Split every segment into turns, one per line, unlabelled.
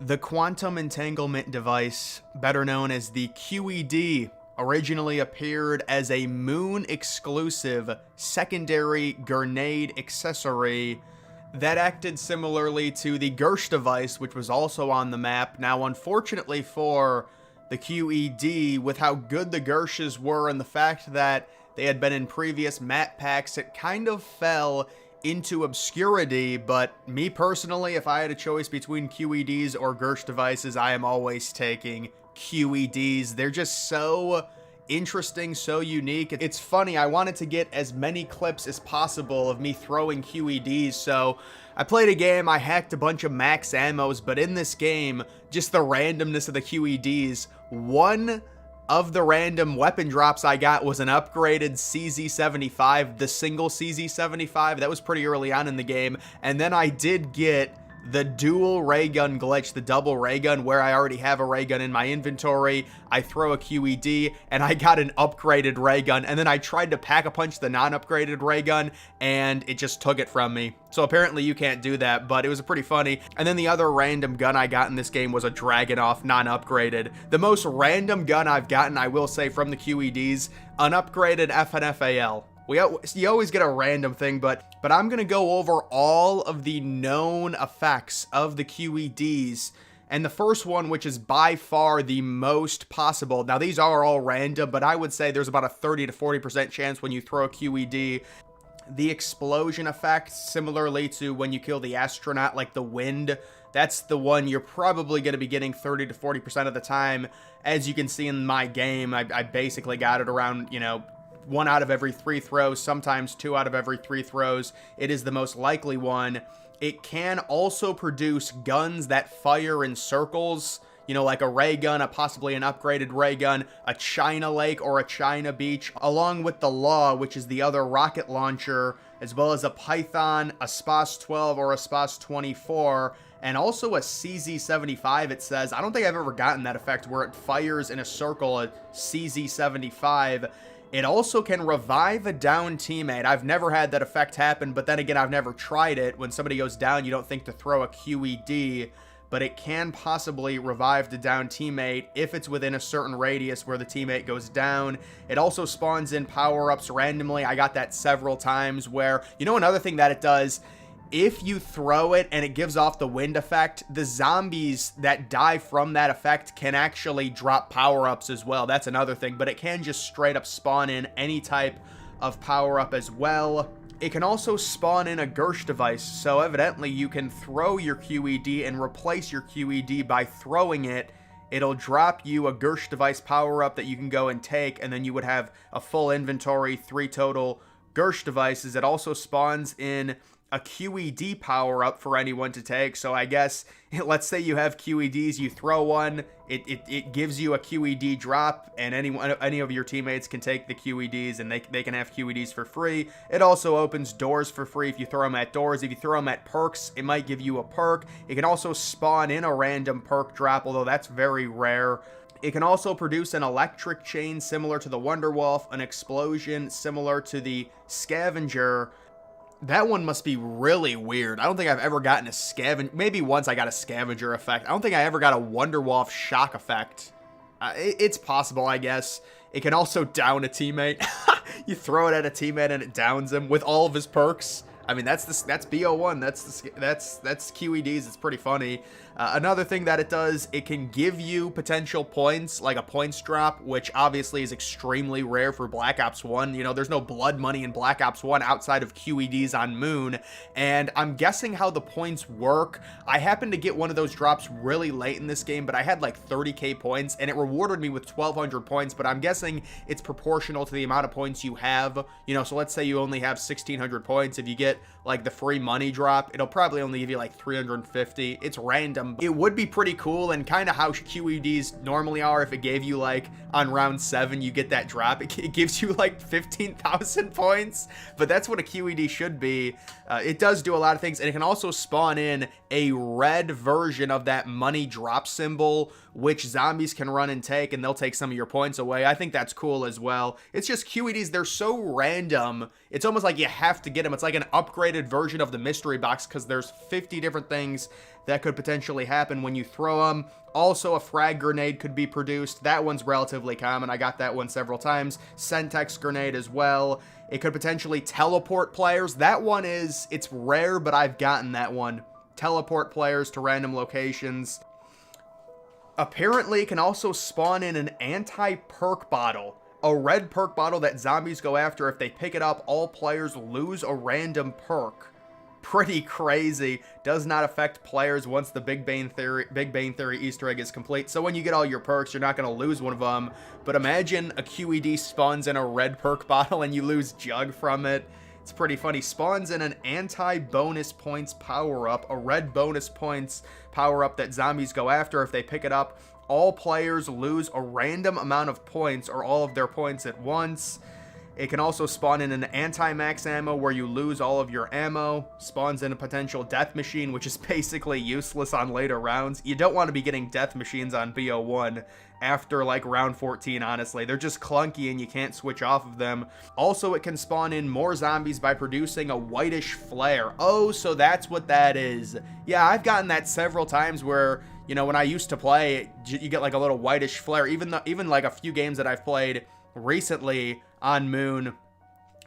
The quantum entanglement device, better known as the QED, originally appeared as a moon-exclusive secondary grenade accessory that acted similarly to the Gersh device, which was also on the map. Now, unfortunately for the QED, with how good the Gershes were and the fact that they had been in previous map packs, it kind of fell into obscurity. But me personally, if I had a choice between QEDs or Gersh devices, I am always taking QEDs. They're just so interesting, so unique. It's funny, I wanted to get as many clips as possible of me throwing QEDs, so I played a game, I hacked a bunch of max ammos, but in this game, just the randomness of the QEDs, one of the random weapon drops I got was an upgraded CZ75, the single CZ75. That was pretty early on in the game. And then I did get the dual ray gun glitch, the double ray gun, where I already have a ray gun in my inventory. I throw a QED and I got an upgraded ray gun, and then I tried to pack a punch the non-upgraded ray gun and it just took it from me. So apparently you can't do that, but it was pretty funny. And then the other random gun I got in this game was a Dragunov non-upgraded. The most random gun I've gotten, I will say, from the QEDs, unupgraded FNFAL. You always get a random thing, but I'm going to go over all of the known effects of the QEDs. And the first one, which is by far the most possible. Now, these are all random, but I would say there's about a 30 to 40% chance when you throw a QED. The explosion effect, similarly to when you kill the astronaut, like the wind, that's the one you're probably going to be getting 30 to 40% of the time. As you can see in my game, I basically got it around, 1 out of every 3 throws, sometimes 2 out of every 3 throws. It is the most likely one. It can also produce guns that fire in circles, like a ray gun, possibly an upgraded ray gun, a China Lake or a China Beach, along with the Law, which is the other rocket launcher, as well as a Python, a SPAS-12 or a SPAS-24, and also a CZ75, it says. I don't think I've ever gotten that effect where it fires in a circle, a CZ75. It also can revive a down teammate. I've never had that effect happen, but then again, I've never tried it. When somebody goes down, you don't think to throw a QED, but it can possibly revive the down teammate if it's within a certain radius where the teammate goes down. It also spawns in power-ups randomly. I got that several times where, another thing that it does, if you throw it and it gives off the wind effect, the zombies that die from that effect can actually drop power-ups as well. That's another thing, but it can just straight up spawn in any type of power-up as well. It can also spawn in a Gersh device, so evidently you can throw your QED and replace your QED by throwing it. It'll drop you a Gersh device power-up that you can go and take, and then you would have a full inventory, 3 total Gersh devices. It also spawns in a QED power-up for anyone to take. So I guess, let's say you have QEDs, you throw one, it gives you a QED drop, and any of your teammates can take the QEDs, and they can have QEDs for free. It also opens doors for free if you throw them at doors. If you throw them at perks, it might give you a perk. It can also spawn in a random perk drop, although that's very rare. It can also produce an electric chain similar to the Wonderwolf, an explosion similar to the Scavenger. That one must be really weird. I don't think I've ever gotten a scavenger. Maybe once I got a scavenger effect. I don't think I ever got a Wonderwolf shock effect. It's possible, I guess. It can also down a teammate. You throw it at a teammate and it downs him with all of his perks. I mean, that's BO1. That's QEDs. It's pretty funny. Another thing that it does, it can give you potential points, like a points drop, which obviously is extremely rare for Black Ops 1. There's no blood money in Black Ops 1 outside of QEDs on Moon, and I'm guessing how the points work. I happened to get one of those drops really late in this game, but I had like 30k points, and it rewarded me with 1,200 points, but I'm guessing it's proportional to the amount of points you have. So let's say you only have 1,600 points. If you get like the free money drop, it'll probably only give you like 350. It's random. It would be pretty cool, and kind of how QEDs normally are. If it gave you like on round 7 you get that drop, it gives you like 15,000 points, but that's what a QED should be. It does do a lot of things, and it can also spawn in a red version of that money drop symbol, which zombies can run and take, and they'll take some of your points away. I think that's cool as well. It's just QEDs, they're so random. It's almost like you have to get them. It's like an upgraded version of the mystery box because there's 50 different things that could potentially happen when you throw them. Also, a frag grenade could be produced. That one's relatively common. I got that one several times. Sentex grenade as well. It could potentially teleport players. That one it's rare, but I've gotten that one. Teleport players to random locations. Apparently, it can also spawn in an anti-perk bottle. A red perk bottle that zombies go after. If they pick it up, all players lose a random perk. Pretty crazy. Does not affect players once the Big Bang Theory Easter egg is complete. So when you get all your perks, you're not going to lose one of them. But imagine a QED spawns in a red perk bottle and you lose Jug from it. It's pretty funny. Spawns in an anti-bonus points power-up. A red bonus points power-up that zombies go after. If they pick it up, all players lose a random amount of points or all of their points at once. It can also spawn in an anti-max ammo where you lose all of your ammo. Spawns in a potential death machine, which is basically useless on later rounds. You don't want to be getting death machines on BO1 after like round 14, honestly. They're just clunky and you can't switch off of them. Also, it can spawn in more zombies by producing a whitish flare. Oh, so that's what that is. Yeah, I've gotten that several times where, you know, when I used to play, you get like a little whitish flare. Even like a few games that I've played recently on Moon,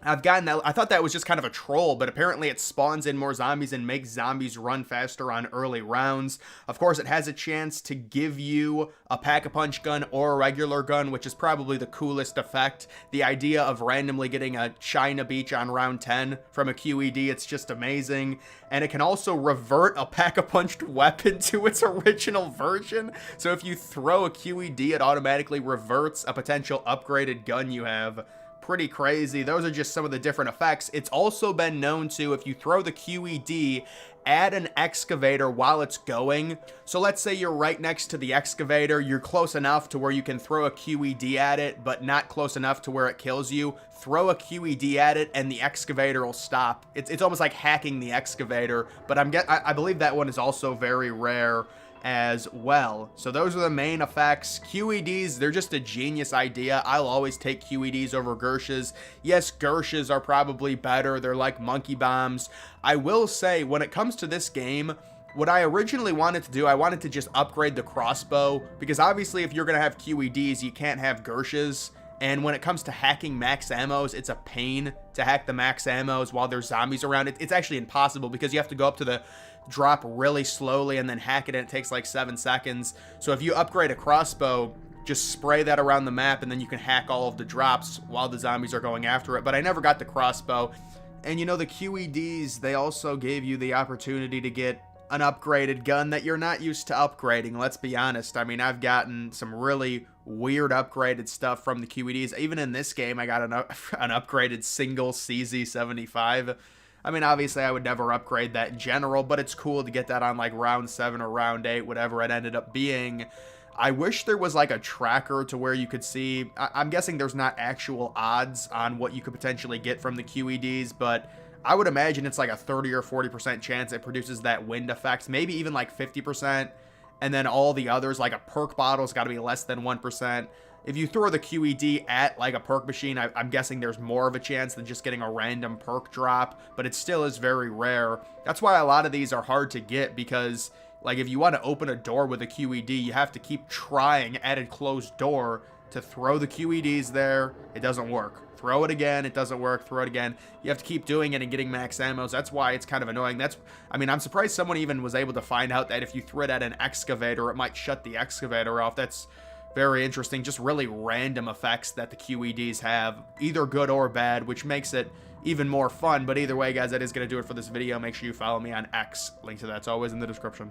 I've gotten that. I thought that was just kind of a troll, but apparently it spawns in more zombies and makes zombies run faster on early rounds. Of course, it has a chance to give you a pack-a-punch gun or a regular gun, which is probably the coolest effect. The idea of randomly getting a China Beach on round 10 from a QED, it's just amazing. And it can also revert a pack-a-punched weapon to its original version. So if you throw a QED, it automatically reverts a potential upgraded gun you have. Pretty crazy. Those are just some of the different effects. It's also been known to, if you throw the QED, add an excavator while it's going. So let's say you're right next to the excavator. You're close enough to where you can throw a QED at it, but not close enough to where it kills you. Throw a QED at it and the excavator will stop. It's almost like hacking the excavator, but I believe that one is also very rare as well. So those are the main effects. QEDs, they're just a genius idea. I'll always take QEDs over Gershes. Yes, Gershes are probably better. They're like monkey bombs. I will say, when it comes to this game, what I originally wanted to do, I wanted to just upgrade the crossbow, because obviously if you're going to have QEDs, you can't have Gershes. And when it comes to hacking max ammos, it's a pain to hack the max ammos while there's zombies around. It's actually impossible because you have to go up to the drop really slowly and then hack it, and it takes like 7 seconds. So if you upgrade a crossbow, just spray that around the map and then you can hack all of the drops while the zombies are going after it. But I never got the crossbow. And you know, the QEDs, they also gave you the opportunity to get an upgraded gun that you're not used to upgrading. Let's be honest. I mean, I've gotten some really weird upgraded stuff from the QEDs. Even in this game, I got an upgraded single CZ75. I mean, obviously, I would never upgrade that in general, but it's cool to get that on like round 7 or round 8, whatever it ended up being. I wish there was like a tracker to where you could see. I'm guessing there's not actual odds on what you could potentially get from the QEDs, but I would imagine it's like a 30 or 40% chance it produces that wind effect, maybe even like 50%. And then all the others, like a perk bottle's got to be less than 1%. If you throw the QED at like a perk machine, I'm guessing there's more of a chance than just getting a random perk drop, but it still is very rare. That's why a lot of these are hard to get, because like if you want to open a door with a QED, you have to keep trying at a closed door to throw the QEDs there. It doesn't work. Throw it again, it doesn't work. Throw it again. You have to keep doing it and getting max ammos. That's why it's kind of annoying. I mean, I'm surprised someone even was able to find out that if you throw it at an excavator, it might shut the excavator off. That's very interesting. Just really random effects that the QEDs have, either good or bad, which makes it even more fun. But either way, guys, that is going to do it for this video. Make sure you follow me on X. Link to that's always in the description.